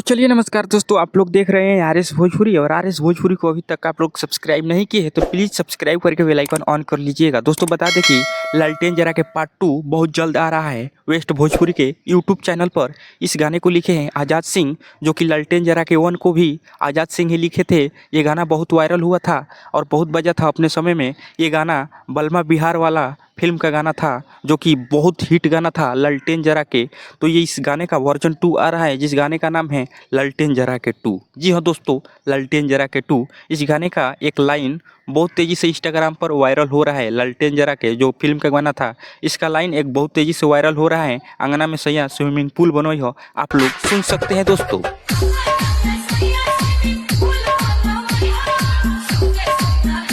तो चलिए नमस्कार दोस्तों, आप लोग देख रहे हैं आरएस भोजपुरी। और आरएस भोजपुरी को अभी तक आप लोग सब्सक्राइब नहीं किए हैं तो प्लीज़ सब्सक्राइब करके बेल आइकन ऑन कर लीजिएगा। दोस्तों बता दें कि लालटेन जरा के पार्ट 2 बहुत जल्द आ रहा है वेस्ट भोजपुरी के यूट्यूब चैनल पर। इस गाने को लिखे हैं आज़ाद सिंह, जो कि लालटेन जरा के 1 को भी आज़ाद सिंह ही लिखे थे। ये गाना बहुत वायरल हुआ था और बहुत बजा था अपने समय में। ये गाना बलमा बिहार वाला फिल्म का गाना था, जो कि बहुत हिट गाना था लालटेन जरा के। तो ये इस गाने का वर्जन 2 आ रहा है, जिस गाने का नाम है लालटेन जरा के 2। जी हाँ दोस्तों, लालटेन जरा के 2। इस गाने का एक लाइन बहुत तेज़ी से इंस्टाग्राम पर वायरल हो रहा है। लालटेन जरा के जो फिल्म का गाना था, इसका लाइन एक बहुत तेज़ी से वायरल हो रहा है। अंगना में सैया स्विमिंग पूल बनोई हो, आप लोग सुन सकते हैं दोस्तों।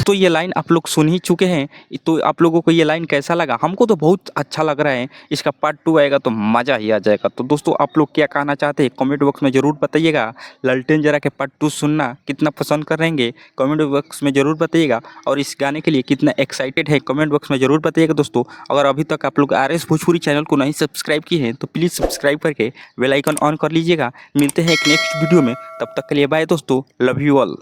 तो ये लाइन आप लोग सुन ही चुके हैं, तो आप लोगों को ये लाइन कैसा लगा? हमको तो बहुत अच्छा लग रहा है। इसका पार्ट 2 आएगा तो मज़ा ही आ जाएगा। तो दोस्तों आप लोग क्या कहना चाहते हैं कमेंट बॉक्स में ज़रूर बताइएगा। लालटेन जरा के पार्ट 2 सुनना कितना पसंद कर रहेंगे कमेंट बॉक्स में ज़रूर बताइएगा। और इस गाने के लिए कितना एक्साइटेड है कमेंट बॉक्स में ज़रूर बताइएगा दोस्तों। अगर अभी तक आप लोग आरएस भोजपुरी चैनल को नहीं सब्सक्राइब किए हैं तो प्लीज़ सब्सक्राइब करके बेल आइकन ऑन कर लीजिएगा। मिलते हैं एक नेक्स्ट वीडियो में, तब तक के लिए बाय दोस्तों, लव यू ऑल।